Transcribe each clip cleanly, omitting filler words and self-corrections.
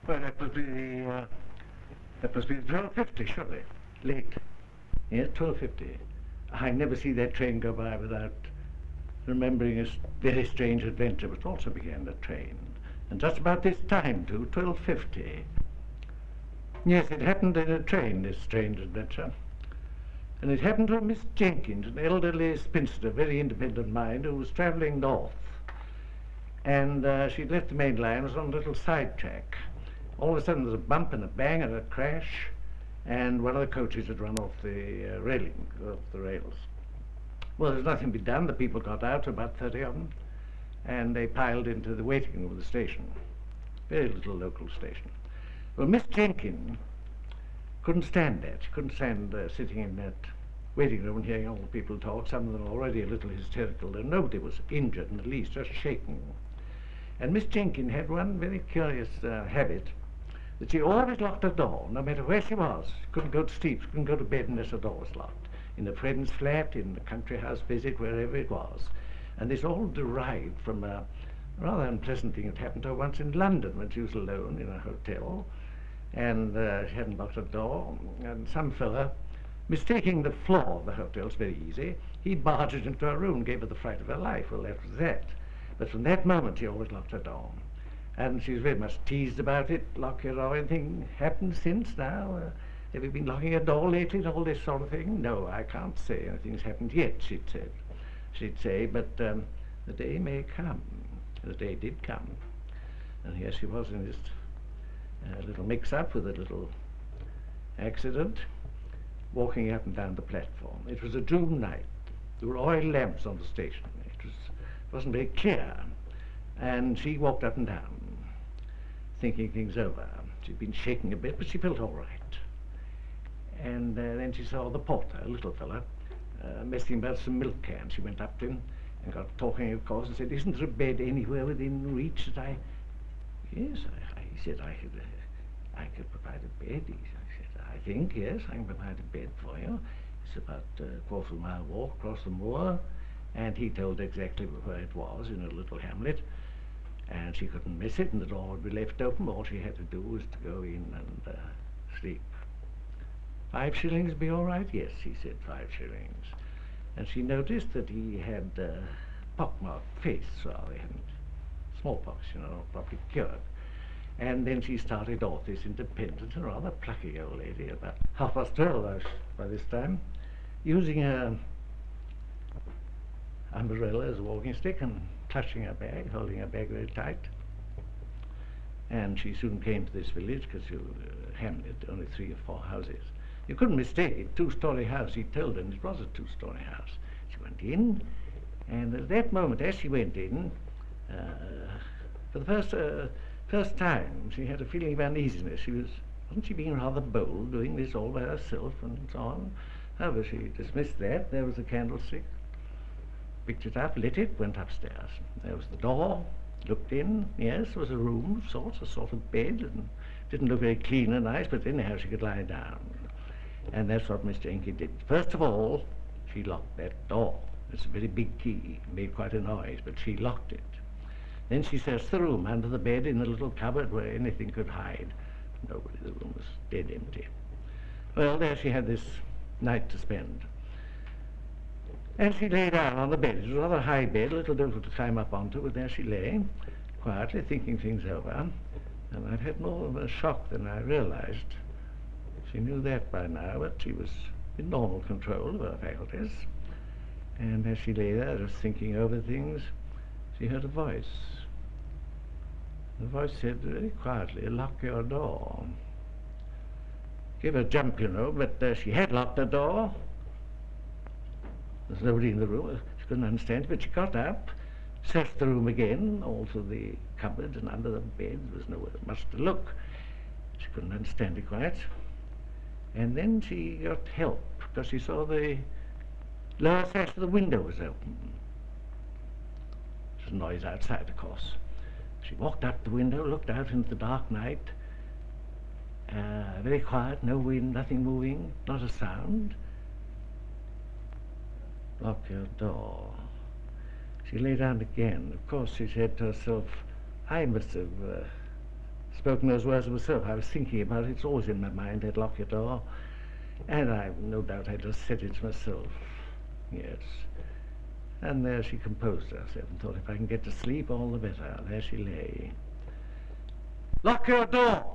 Well, that must be 12:50, surely. Late. Yes, 12:50. I never see that train go by without remembering a very strange adventure which also began at train. And just about this time, too, 12:50. Yes, it happened in a train, this strange adventure. And it happened to Miss Jenkins, an elderly spinster, very independent mind, who was travelling north. And she'd left the main line, was on a little side track. All of a sudden there was a bump and a bang and a crash, and one of the coaches had run off the railing, off the rails. Well, there's nothing to be done. The people got out, about 30 of them, and they piled into the waiting room of the station. Very little local station. Well, Miss Jenkins couldn't stand that. She couldn't stand sitting in that waiting room and hearing all the people talk, some of them already a little hysterical, though nobody was injured in the least, just shaken. And Miss Jenkins had one very curious habit, that she always locked her door, no matter where she was. She couldn't go to sleep, she couldn't go to bed unless her door was locked. In a friend's flat, in a country house visit, wherever it was. And this all derived from a rather unpleasant thing that happened to her once in London when she was alone in a hotel, and she hadn't locked her door, and some fella, mistaking the floor of the hotel, it's very easy, he barged into her room, gave her the fright of her life. Well, that was that. But from that moment she always locked her door. And she was very much teased about it. Lock your door. Anything happened since now? Have you been locking your door lately and all this sort of thing? No, I can't say anything's happened yet, she'd say, but the day may come. The day did come. And here she was in this little mix-up with a little accident, walking up and down the platform. It was a June night. There were oil lamps on the station. It wasn't very clear. And she walked up and down, thinking things over. She'd been shaking a bit, but she felt all right. And then she saw the porter, a little fella, messing about some milk cans. She went up to him and got talking, of course, and said, "Isn't there a bed anywhere within reach that I..." "Yes," he said, I could provide a bed." I said, "I think, yes, I can provide a bed for you. It's about a quarter of a mile walk across the moor." And he told exactly where it was, in a little hamlet. And she couldn't miss it, and the door would be left open. All she had to do was to go in and sleep. 5 shillings be all right? Yes, he said, 5 shillings. And she noticed that he had a pockmarked face, so they hadn't smallpox, not properly cured. And then she started off, this independent and rather plucky old lady, about 12:30 by this time, using her umbrella as a walking stick and clutching her bag, holding her bag very tight. And she soon came to this village, because you hamlet, only 3 or 4 houses. You couldn't mistake it, 2-story house, he told her, and it was a 2-story house. She went in, and at that moment, as she went in, for the first time, she had a feeling of uneasiness. Wasn't she being rather bold, doing this all by herself, and so on? However, she dismissed that. There was a candlestick, picked it up, lit it, went upstairs. There was the door, looked in. Yes, there was a room of sorts, a sort of bed, and didn't look very clean and nice, but anyhow she could lie down. And that's what Miss Jenkins did. First of all, she locked that door. It's a very big key, made quite a noise, but she locked it. Then she searched the room, under the bed, in the little cupboard where anything could hide. Nobody, the room was dead empty. Well, there she had this night to spend. And she lay down on the bed. It was a rather high bed, a little difficult to climb up onto, but there she lay, quietly thinking things over. And I'd had more of a shock than I realized. She knew that by now, but she was in normal control of her faculties. And as she lay there, just thinking over things, she heard a voice. The voice said very quietly, "Lock your door." Gave her a jump, but she had locked her door. There's nobody in the room. She couldn't understand it, but she got up, searched the room again, all through the cupboard and under the bed. There was nowhere much to look. She couldn't understand it quite. And then she got help, because she saw the lower sash of the window was open. There was a noise outside, of course. She walked up the window, looked out into the dark night. Very quiet, no wind, nothing moving, not a sound. Lock your door. She lay down again. Of course, she said to herself, I must have spoken those words myself. I was thinking about it. It's always in my mind, that lock your door. And I, no doubt, I just said it to myself. Yes. And there she composed herself and thought, if I can get to sleep, all the better. There she lay. Lock your door!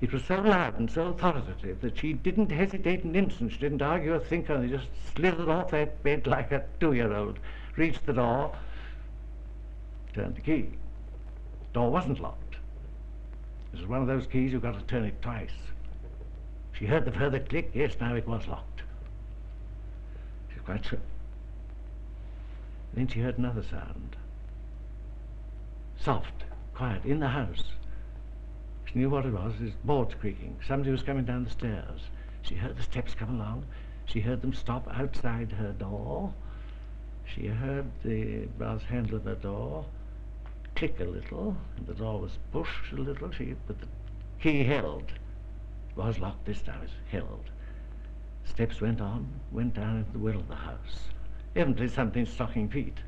It was so loud and so authoritative that she didn't hesitate an instant. She didn't argue or think, and just slithered off that bed like a 2-year-old, reached the door, turned the key. The door wasn't locked. This was one of those keys you've got to turn it twice. She heard the further click. Yes, now it was locked. She's quite sure. Then she heard another sound. Soft, quiet, in the house. She knew what it was. It was boards creaking. Somebody was coming down the stairs. She heard the steps come along. She heard them stop outside her door. She heard the brass handle of her door click a little, and the door was pushed a little, but the key held. It was locked this time, it held. Steps went on, went down into the well of the house. Evidently something stocking feet.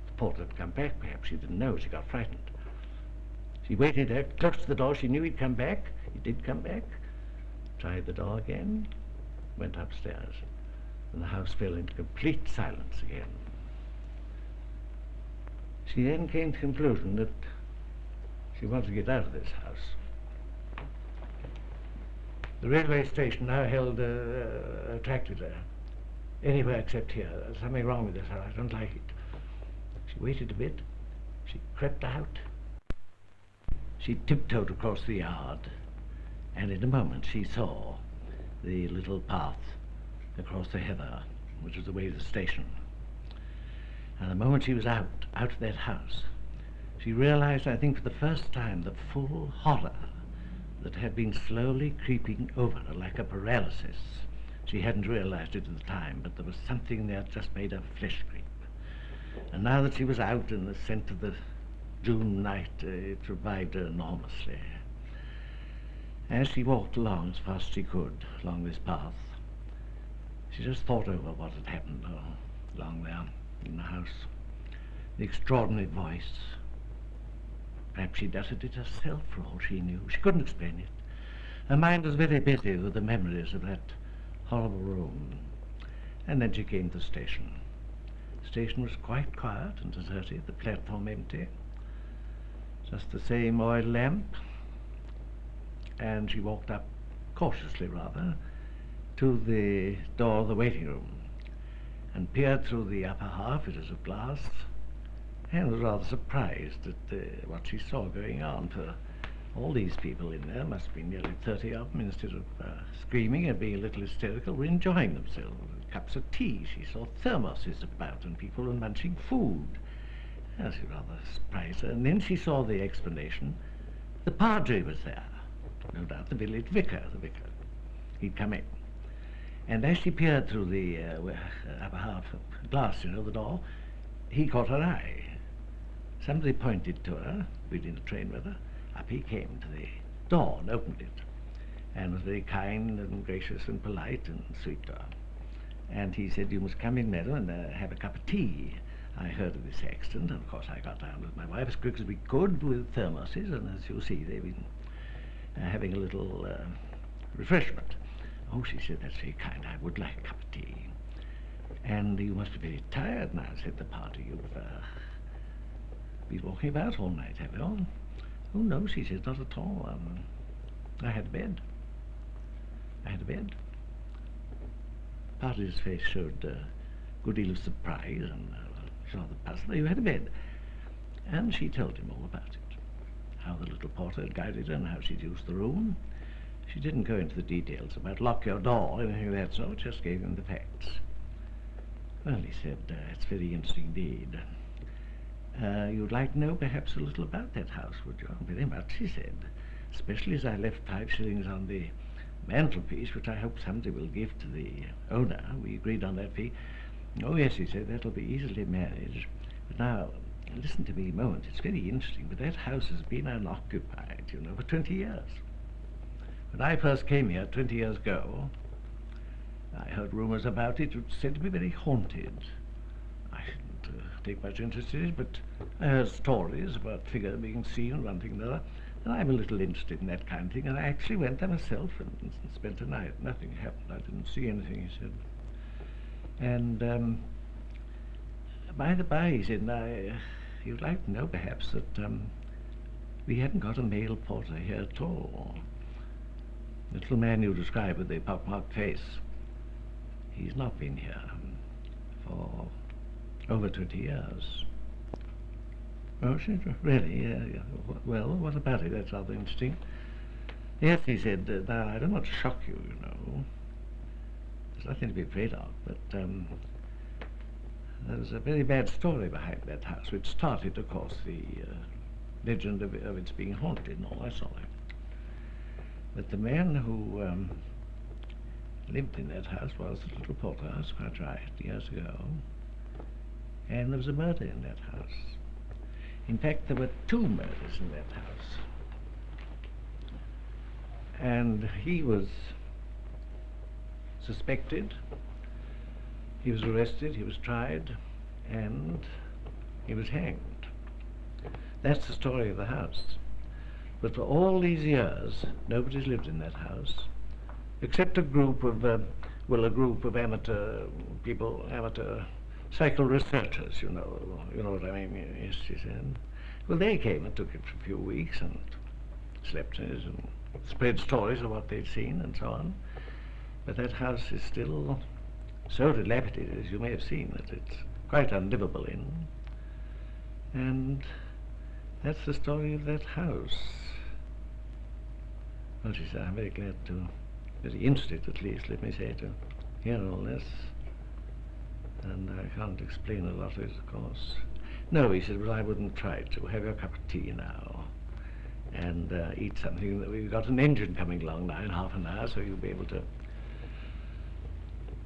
The porter had come back, perhaps she didn't know, she got frightened. She waited there, close to the door, she knew he'd come back. He did come back, tried the door again, went upstairs, and the house fell into complete silence again. She then came to the conclusion that she wanted to get out of this house. The railway station now held attracted her. Anywhere except here. There's something wrong with this house. I don't like it. She waited a bit. She crept out. She tiptoed across the yard, and in a moment she saw the little path across the heather, which was the way to the station. And the moment she was out of that house, she realized, I think for the first time, the full horror that had been slowly creeping over her like a paralysis. She hadn't realized it at the time, but there was something there that just made her flesh creep. And now that she was out in the scent of the June night, it revived her enormously. As she walked along as fast as she could along this path, she just thought over what had happened along there in the house. The extraordinary voice. Perhaps she'd uttered it herself for all she knew. She couldn't explain it. Her mind was very busy with the memories of that horrible room. And then she came to the station. The station was quite quiet and deserted, the platform empty. Just the same oil lamp. And she walked up, cautiously rather, to the door of the waiting room and peered through the upper half, it was of glass, and was rather surprised at what she saw going on, for all these people in there, must be nearly 30 of them, instead of screaming and being a little hysterical, were enjoying themselves with cups of tea. She saw thermoses about, and people were munching food. She was rather surprised. And then she saw the explanation. The padre was there, no doubt the village vicar, He'd come in. And as she peered through the upper half of glass, the door, he caught her eye. Somebody pointed to her, we'd in the train with her. Up he came to the door and opened it, and was very kind and gracious and polite and sweet to her. And he said, "You must come in, madam, and have a cup of tea. I heard of this accident, and of course I got down with my wife as quick as we could with thermoses, and as you'll see, they've been having a little refreshment." "Oh," she said, "that's very kind. I would like a cup of tea." "And you must be very tired now," said the party. "You've been walking about all night, have you?" "Oh, no," she said, "not at all. I had a bed. Party's face showed a good deal of surprise and rather puzzled. "You had a bed?" And she told him all about it, how the little porter had guided her and how she'd used the room. She didn't go into the details about lock your door, anything of that sort, just gave him the facts. "Well," he said, "it's very interesting indeed. You'd like to know perhaps a little about that house, would you?" "Very much," he said, "especially as I left 5 shillings on the mantelpiece, which I hope somebody will give to the owner. We agreed on that fee." "Oh, yes," he said, "that'll be easily managed. But now, listen to me a moment. It's very interesting, but that house has been unoccupied, for 20 years. When I first came here 20 years ago, I heard rumours about it which said to be very haunted. I didn't take much interest in it, but I heard stories about figure being seen, one thing and another. And I'm a little interested in that kind of thing, and I actually went there myself and spent a night. Nothing happened. I didn't see anything, he said. And by the by, he said, you'd like to know perhaps that we hadn't got a male porter here at all. The little man you described with the pock-marked face, he's not been here for over 20 years. Oh, she said, really? Yeah. Well, what about it? That's rather interesting. Yes, he said, now, I don't want to shock you, you know. There's nothing to be afraid of, but there's a very bad story behind that house, which started, of course, the legend of its being haunted and all that sort of thing. But the man who lived in that house was the little porter house, quite right, years ago. And there was a murder in that house. In fact, there were 2 murders in that house. And he was suspected, he was arrested, he was tried, and he was hanged. That's the story of the house. But for all these years, nobody's lived in that house, except a group of amateur people, amateur psycho researchers, you know what I mean, yes, she said. Well, they came and took it for a few weeks and slept in it and spread stories of what they'd seen and so on. But that house is still so dilapidated, as you may have seen, that it's quite unlivable in. And that's the story of that house. Well, she said, I'm very glad to, very interested at least, let me say, to hear all this. And I can't explain a lot of it, of course. No, he said, well, I wouldn't try to. Have your cup of tea now and eat something. That we've got an engine coming along now in half an hour, so you'll be able to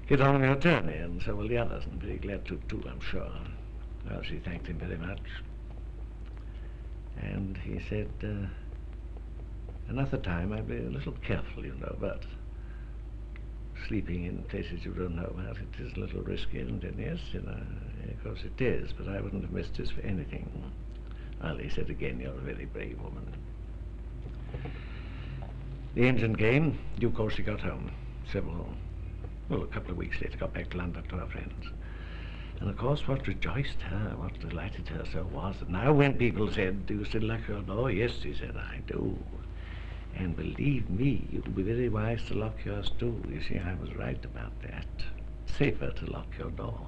get on your journey, and so will the others, and very glad to too, I'm sure. Well, she thanked him very much. And he said, another time I'd be a little careful, you know, about sleeping in places you don't know about. It is a little risky, isn't it? Yes, you know, of course it is, but I wouldn't have missed this for anything. Well, he said again, you're a very brave woman. The engine came. Of course, she got home a couple of weeks later, got back to London to her friends. And of course, what rejoiced her, what delighted her so was that now when people said, do you still lock your door? Yes, he said, I do. And believe me, it would be very wise to lock yours too. You see, I was right about that. Safer to lock your door.